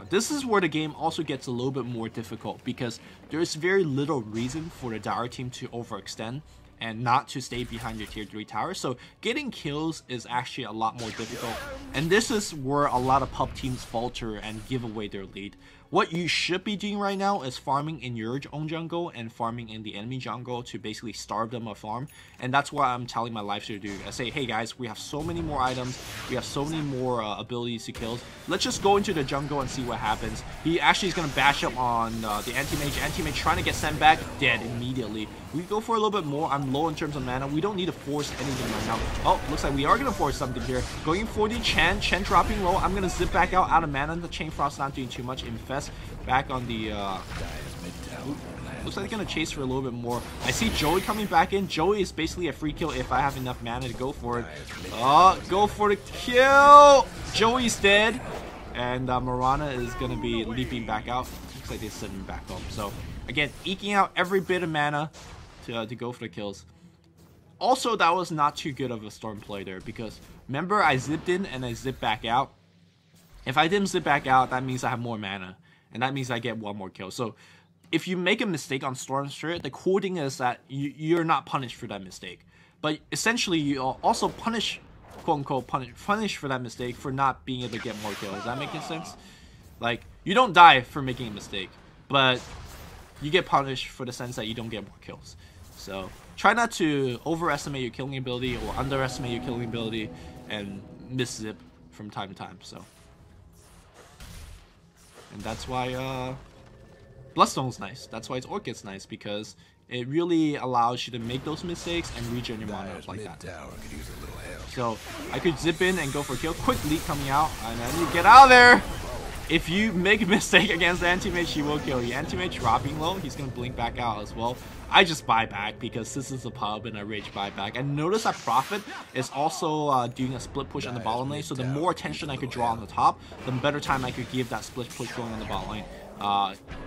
this is where the game also gets a little bit more difficult because there's very little reason for the Dota team to overextend and not to stay behind your tier 3 tower. So getting kills is actually a lot more difficult, and this is where a lot of pub teams falter and give away their lead. What you should be doing right now is farming in your own jungle and farming in the enemy jungle to basically starve them of farm, and that's what I'm telling my live stream to do. I say, hey guys, we have so many more items, we have so many more abilities to kill. Let's just go into the jungle and see what happens. He actually is going to bash up on the anti-mage. Anti-mage trying to get sent back, dead immediately. We go for a little bit more. I'm low in terms of mana. We don't need to force anything right now. Oh, looks like we are going to force something here. Going for the Chen dropping low. I'm going to zip back out of mana. The Chain Frost not doing too much. Infest back on the looks like they're gonna chase for a little bit more. I see Joey coming back in. Joey is basically a free kill if I have enough mana to go for it. Go for the kill. Joey's dead, and Mirana is gonna be leaping back out. Looks like they send him back home. So again, eking out every bit of mana to go for the kills. Also, that was not too good of a storm play there because remember I zipped in and I zipped back out. If I didn't zip back out, that means I have more mana. And that means I get one more kill. So if you make a mistake on Storm Spirit, the cool thing is that you're not punished for that mistake. But essentially, you also punish, quote unquote, punish for that mistake for not being able to get more kills. Does that make sense? Like, you don't die for making a mistake, but you get punished for the sense that you don't get more kills. So try not to overestimate your killing ability or underestimate your killing ability and miss zip from time to time. So. And that's why Bloodstone's nice. That's why it's Orchid's nice, because it really allows you to make those mistakes and regen your mana up like that. So I could zip in and go for a kill. Quick lead coming out, and then you get out of there. If you make a mistake against the anti-mage, he will kill you. Anti-mage dropping low, he's going to blink back out as well. I just buy back because this is a pub and I rage buy back. And notice that Prophet is also doing a split push on the bottom lane, so the more attention I could draw on the top, the better time I could give that split push going on the bottom lane.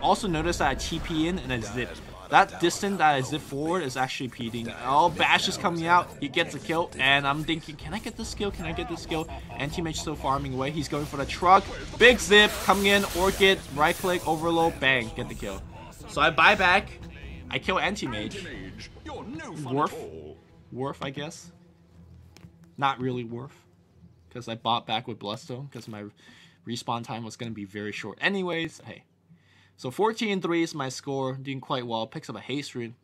Also notice that I TP in and I zip. That distance that I zip forward is actually peating. Oh, Bash is coming out. He gets a kill, and I'm thinking, can I get this kill? Can I get this kill? Anti-mage still farming away. He's going for the truck. Big zip coming in. Orchid, right click, overload, bang, get the kill. So I buy back. I kill anti-mage. Worth, I guess. Not really worth, because I bought back with Bloodstone because my respawn time was going to be very short. Anyways, hey. So 14-3 is my score, doing quite well. Picks up a haste rune.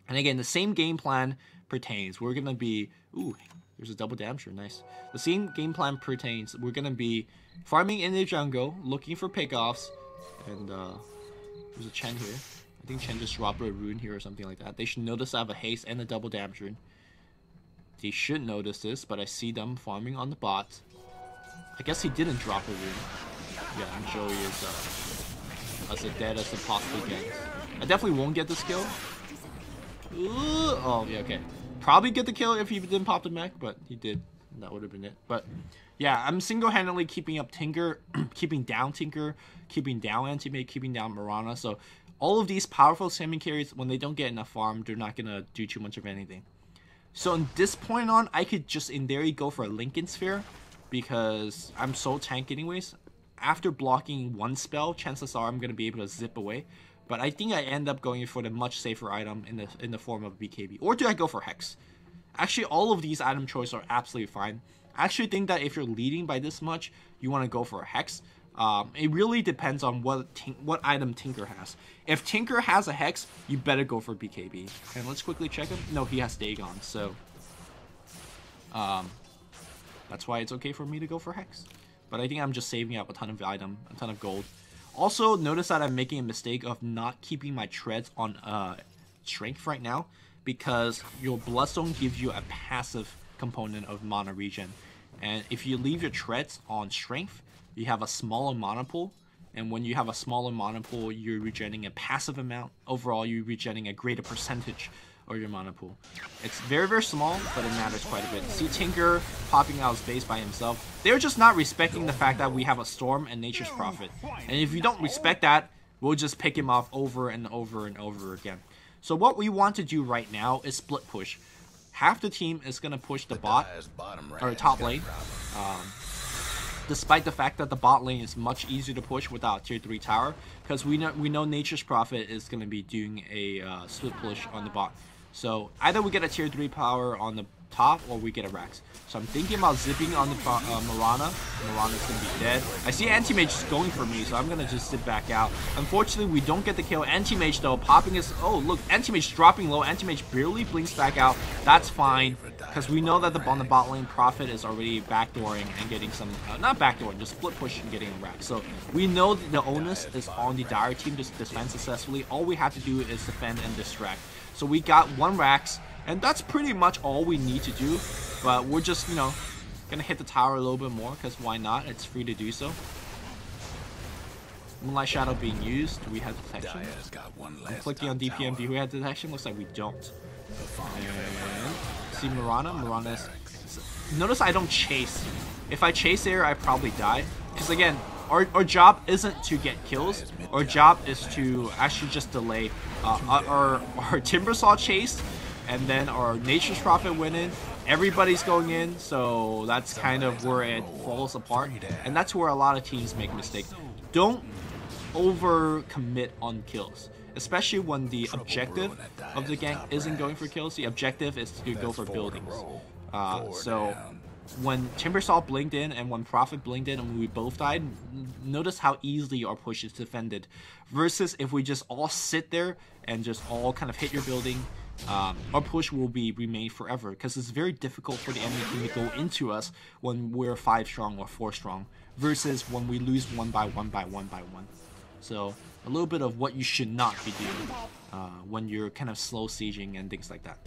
And again, the same game plan pertains. We're going to be... Ooh, there's a double damage rune, nice. The same game plan pertains. We're going to be farming in the jungle, looking for pickoffs. And there's a Chen here. I think Chen just dropped a rune here or something like that. They should notice I have a haste and a double damage rune. They should notice this, but I see them farming on the bot. I guess he didn't drop a rune. Yeah, and Joey is... as dead as it possibly gets. I definitely won't get this kill. Ooh, oh, yeah, okay. Probably get the kill if he didn't pop the mech, but he did. That would have been it. But yeah, I'm single-handedly keeping up Tinker, keeping down Tinker, keeping down Anti-Mage, keeping down Mirana. So all of these powerful salmon carries, when they don't get enough farm, they're not going to do too much of anything. So in this point on, I could just in theory go for a Lincoln Sphere because I'm so tank anyways. After blocking one spell, chances are I'm going to be able to zip away. But I think I end up going for the much safer item in the form of BKB. Or do I go for Hex? Actually, all of these item choices are absolutely fine. I actually think that if you're leading by this much, you want to go for a Hex. It really depends on what item Tinker has. If Tinker has a Hex, you better go for BKB. And let's quickly check him. No, he has Dagon, so... that's why it's okay for me to go for Hex. But I think I'm just saving up a ton of item, a ton of gold. Also, notice that I'm making a mistake of not keeping my treads on strength right now. because your Bloodstone gives you a passive component of mana regen. And if you leave your treads on strength, you have a smaller mana pool. And when you have a smaller mana pool, you're regenerating a passive amount. Overall, you're regenerating a greater percentage of your mana pool. It's very, very small, but it matters quite a bit. See Tinker popping out his base by himself. They're just not respecting the fact that we have a Storm and Nature's Prophet. And if you don't respect that, we'll just pick him off over and over and over again. So what we want to do right now is split push. Half the team is going to push the bot, or top lane. Despite the fact that the bot lane is much easier to push without tier 3 tower, because we know Nature's Prophet is going to be doing a split push on the bot. So either we get a tier 3 power on the top or we get a Rax. So I'm thinking about zipping on the Mirana. Mirana's going to be dead. I see Anti-Mage is going for me, so I'm going to just sit back out. Unfortunately, we don't get the kill. Anti-Mage, though, popping his... Oh, look, Anti-Mage dropping low. Anti-Mage barely blinks back out. That's fine, because we know that on the bot lane, Prophet is already backdooring and getting some... not backdooring, just split push and getting a Rax. So we know the onus is on the Dire team to defend successfully. All we have to do is defend and distract. So we got one Rax, and that's pretty much all we need to do. But we're just, you know, gonna hit the tower a little bit more, because why not? It's free to do so. Moonlight Shadow being used. Do we have detection? I'm clicking on DPM. Do we have detection? Looks like we don't. And see Mirana. Mirana's... Notice I don't chase. If I chase there, I probably die. Because again, our job isn't to get kills. Our job is to actually just delay. Our Timbersaw chased, and then our Nature's Prophet went in. Everybody's going in, so that's kind of where it falls apart. And that's where a lot of teams make mistakes. Don't overcommit on kills, especially when the objective of the gank isn't going for kills. The objective is to go for buildings. So when Timbersaw blinked in and when Prophet blinked in and we both died, notice how easily our push is defended. Versus if we just all sit there and just all kind of hit your building, our push will remain forever, because it's very difficult for the enemy team to go into us when we're 5 strong or 4 strong, versus when we lose 1 by 1 by 1 by 1. So a little bit of what you should not be doing when you're kind of slow sieging and things like that.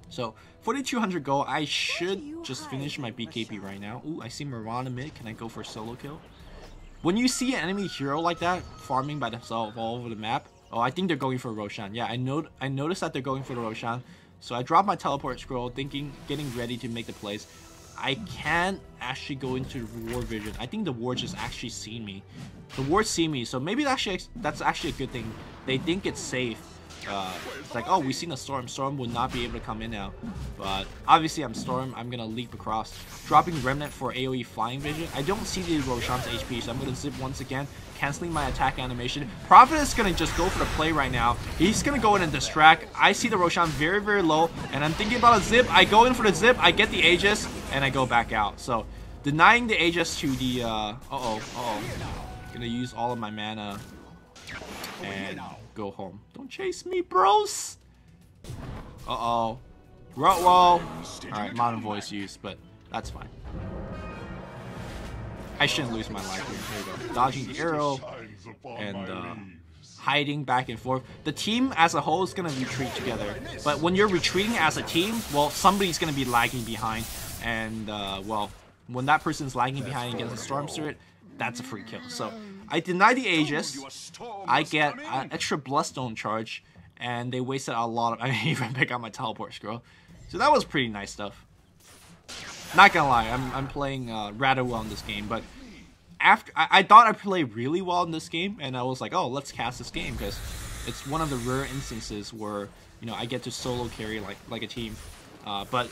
So 4200 gold. I should just finish my BKB right now. Ooh, I see Mirana mid. Can I go for a solo kill? When you see an enemy hero like that farming by themselves all over the map, oh, I think they're going for Roshan. Yeah, I noticed that they're going for the Roshan. So I dropped my teleport scroll, getting ready to make the plays. I can't actually go into the ward vision. I think the ward just actually seen me. The ward see me, so maybe that's actually a good thing. They think it's safe. It's like, oh, we seen a Storm. Storm would not be able to come in now. But obviously I'm Storm. I'm going to leap across. Dropping Remnant for AoE flying vision. I don't see the Roshan's HP, so I'm going to zip once again. Canceling my attack animation. Prophet is going to just go for the play right now. He's going to go in and distract. I see the Roshan very, very low. And I'm thinking about a zip. I go in for the zip. I get the Aegis. And I go back out. So denying the Aegis to the... Going to use all of my mana. And... go home. Don't chase me, bros. Uh-oh. Rotwall. Alright, modern voice use, but that's fine. I shouldn't lose my life here. Here we go. Dodging the arrow. And hiding back and forth. The team as a whole is going to retreat together. But when you're retreating as a team, well, somebody's going to be lagging behind. And, well, when that person's lagging behind against a Storm Spirit, that's a free kill. So I deny the Aegis. I get an extra Bloodstone charge, and they wasted a lot of... I didn't even pick up my teleport scroll. So that was pretty nice stuff. Not gonna lie, I'm playing rather well in this game, but after I thought I played really well in this game, and I was like, oh, let's cast this game, because it's one of the rare instances where, you know, I get to solo carry like a team. But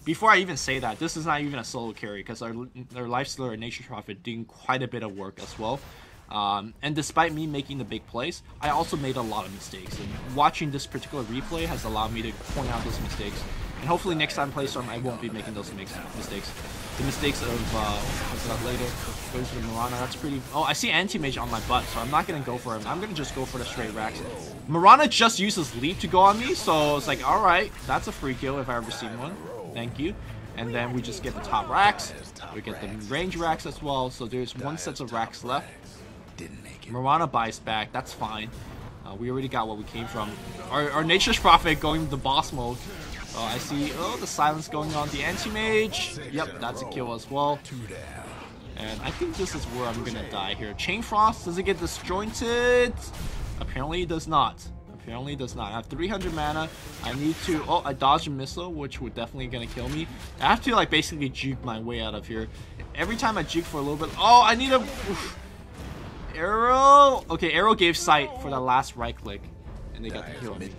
before I even say that, this is not even a solo carry, because our Lifestealer and Nature's Prophet doing quite a bit of work as well. And despite me making the big plays, I also made a lot of mistakes. And watching this particular replay has allowed me to point out those mistakes. And hopefully next time I play Storm, I won't be making those mistakes. The mistakes of, what's that later? Goes to the Mirana, that's pretty... Oh, I see Anti-Mage on my butt, so I'm not going to go for him. I'm going to just go for the straight Rax. Mirana just uses Leap to go on me, so it's like, alright, that's a free kill if I ever seen one. Thank you. And then we just get the top Rax. We get the range Rax as well, so there's one set of Rax left. Mirana buys back, that's fine. We already got what we came from. Our Nature's Prophet going to the boss mode. I see, the silence going on the anti-mage. Yep, that's a kill as well. And I think this is where I'm gonna die here. Chain Frost, does it get disjointed? Apparently it does not. Apparently it does not. I have 300 mana. I need to, I dodged a missile, which would definitely gonna kill me. I have to like basically juke my way out of here. Every time I juke for a little bit, I need a, arrow. Okay, arrow gave Scythe for that last right click. And they got to kill me.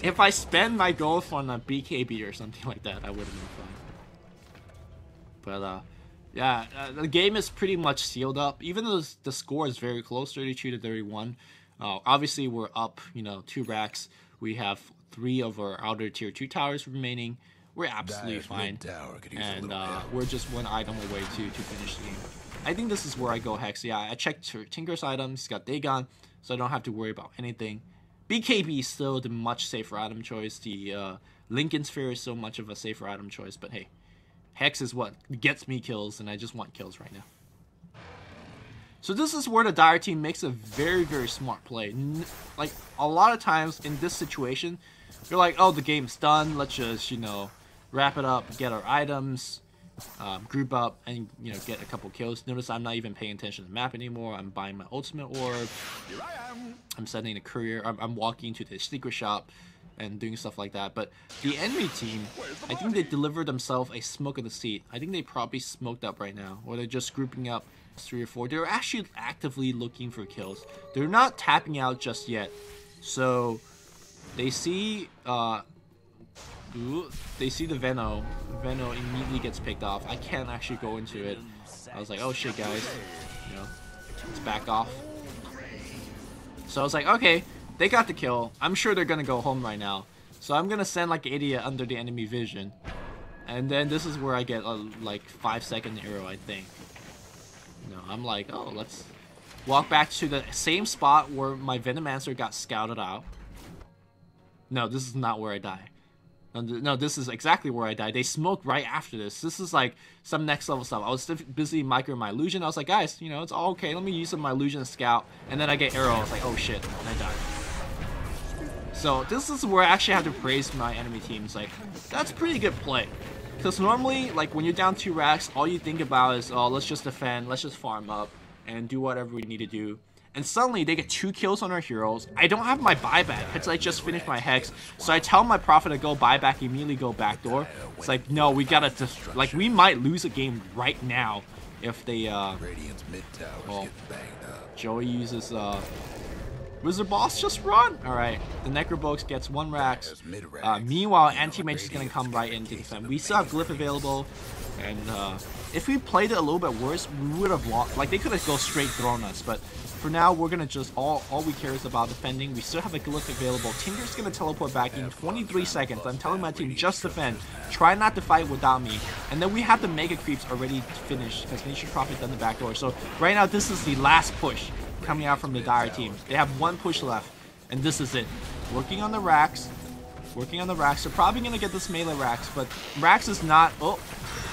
If I spend my gold on a BKB or something like that, I would have been fine. But yeah, the game is pretty much sealed up. Even though the score is very close, 32 to 31. Obviously, we're up, 2 racks. We have 3 of our outer tier 2 towers remaining. We're absolutely fine. And we're just 1 item away to finish the game. I think this is where I go Hex. Yeah, I checked Tinker's items. He's got Dagon, so I don't have to worry about anything. BKB is still the much safer item choice. The Lincoln Sphere is so much of a safer item choice. But hey, Hex is what gets me kills, and I just want kills right now. So this is where the Dire team makes a very, very smart play. Like, a lot of times in this situation, you're like, oh, the game's done. Let's just, wrap it up, get our items, group up, and, get a couple kills. Notice I'm not even paying attention to the map anymore. I'm buying my ultimate orb. I'm sending a courier. I'm walking to the secret shop and doing stuff like that. But the enemy team, I think they delivered themselves a smoke in the seat. I think they probably smoked up right now, or they're just grouping up 3 or 4. They're actually actively looking for kills. They're not tapping out just yet. So they see the Veno. Veno immediately gets picked off. I can't actually go into it. I was like, oh shit, guys, let's back off. So I was like, okay, they got the kill. I'm sure they're gonna go home right now. So I'm gonna send like an idiot under the enemy vision, and then this is where I get a like 5-second arrow, I think. I'm like, oh, let's walk back to the same spot where my Venomancer got scouted out. No, this is not where I die. No, this is exactly where I died. They smoked right after this. This is like some next level stuff. I was busy microing my illusion. I was like, guys, it's all okay. Let me use some of my illusion to scout. And then I get arrow. I was like, oh shit, and I died. So this is where I actually have to praise my enemy teams. Like, that's pretty good play. Because normally, like when you're down 2 racks, all you think about is, oh, let's just defend, let's just farm up, and do whatever we need to do. And suddenly they get 2 kills on our heroes. I don't have my buyback because I just finished my Hex. So I tell my Prophet to go buyback, immediately go backdoor. It's like, no, we gotta just, like, we might lose a game right now if they, well, Joey uses, Wizard Boss, just run! Alright, the Necrobox gets 1 rack. Meanwhile, Anti-Mage is gonna come right in to defend. We still have Glyph available, and if we played it a little bit worse, we would have lost. Like, they could have go straight thrown us, but for now, we're gonna just, all we care is about defending. We still have a Glyph available. Tinker's gonna teleport back in 23 seconds. I'm telling my team, just defend. Try not to fight without me. And then we have the Mega Creeps already finished, because Nature's Prophet done the backdoor. So right now, this is the last push coming out from the Dire team. They have 1 push left, and this is it. Working on the racks. They're probably gonna get this melee racks, but racks is not. Oh,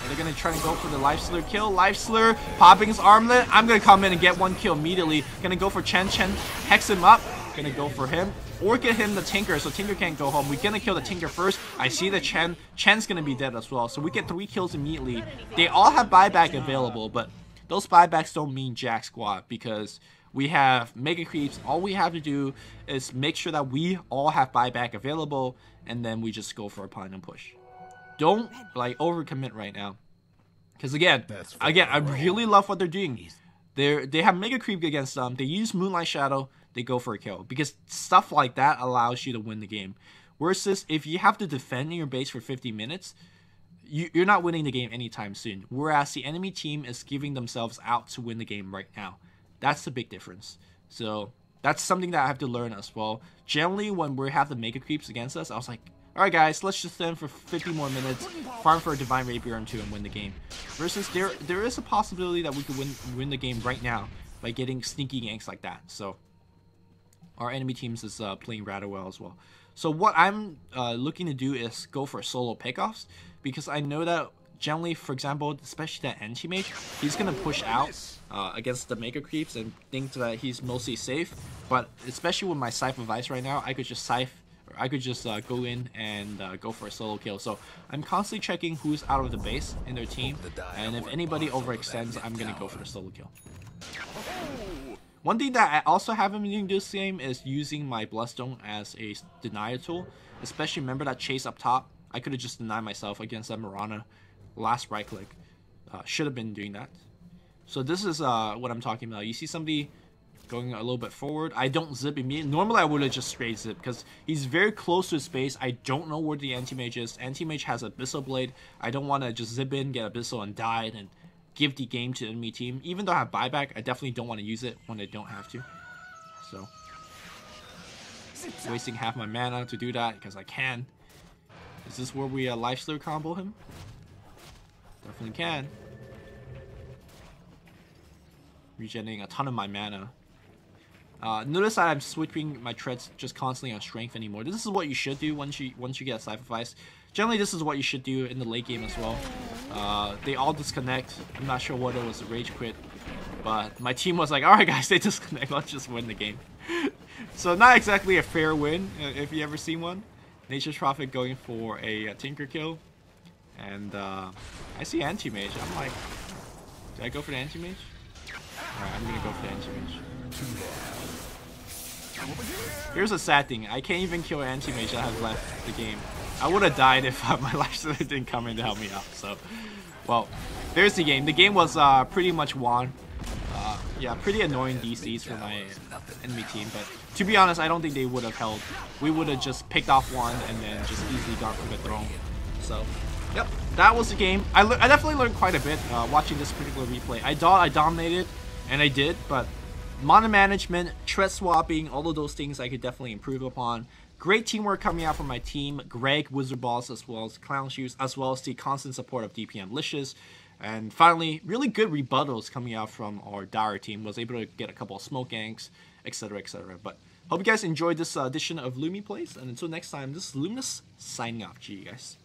they're gonna try to go for the Life Slur kill. Life Slur popping his armlet. I'm gonna come in and get 1 kill immediately. Gonna go for Chen. Hex him up. Gonna go for him. Or get him the Tinker, so Tinker can't go home. We're gonna kill the Tinker first. I see the Chen. Chen's gonna be dead as well. So we get 3 kills immediately. They all have buyback available, but those buybacks don't mean jack squat because we have Mega Creeps. All we have to do is make sure that we all have buyback available, and then we just go for a punt and push. Don't like overcommit right now, because again, I really love what they're doing. They have Mega Creep against them. They use Moonlight Shadow. They go for a kill because stuff like that allows you to win the game. Versus if you have to defend in your base for 50 minutes, you're not winning the game anytime soon. Whereas the enemy team is giving themselves out to win the game right now. That's the big difference. So that's something that I have to learn as well. Generally, when we have the Mega Creeps against us, I was like, alright guys, let's just stand for 50 more minutes, farm for a Divine Rapier and 2 and win the game. Versus there is a possibility that we could win the game right now by getting sneaky ganks like that. So our enemy teams is playing rather well as well. So what I'm looking to do is go for solo pickoffs, because I know that generally, for example, especially that anti-mage, he's gonna push out against the mega creeps and think that he's mostly safe. But especially with my Scythe of Vyse right now, I could just Scythe, or I could just go in and go for a solo kill. So I'm constantly checking who's out of the base in their team, and if anybody overextends, I'm gonna go for the solo kill. One thing that I also haven't been doing this game is using my Bloodstone as a denial tool. Especially remember that chase up top. I could have just denied myself against that Mirana. Last right click. Should have been doing that. So this is what I'm talking about. You see somebody going a little bit forward. I don't zip immediately. Normally I would have just straight zip because he's very close to his base. I don't know where the anti-mage is. Anti-mage has Abyssal Blade. I don't want to just zip in, get Abyssal, and die, and give the game to the enemy team. Even though I have buyback, I definitely don't want to use it when I don't have to. So, wasting half my mana to do that because I can. Is this where we Lifesteal combo him? Definitely can. Regenerating a ton of my mana. Notice that I'm switching my treads just constantly on strength anymore. This is what you should do once you get a Scythe of Vyse. Generally, this is what you should do in the late game as well. They all disconnect. I'm not sure whether it was a rage quit, but my team was like, "Alright, guys, they disconnect. Let's just win the game." So not exactly a fair win if you ever seen one. Nature's Prophet going for a Tinker kill, and I see anti-mage. I'm like, did I go for the anti-mage? Alright, I'm gonna go for the anti-mage. Here's a sad thing. I can't even kill an anti-mage that has left the game. I would have died if my Lifesteal didn't come in to help me out. So, well, there's the game. The game was pretty much won. Yeah, pretty annoying DCs for my enemy team. But to be honest, I don't think they would have held. We would have just picked off one and then just easily gone for the throne. So, yep, that was the game. I definitely learned quite a bit watching this particular replay. I thought I dominated, and I did, but mana management, tread swapping, all of those things I could definitely improve upon. Great teamwork coming out from my team, Greg, Wizard Balls, as well as Clown Shoes, as well as the constant support of DPM Licious. And finally, really good rebuttals coming out from our Dire team. Was able to get a couple of smoke ganks, etc, etc. But hope you guys enjoyed this edition of Lumi Plays, and until next time, this is Luminous signing off. Gee, guys.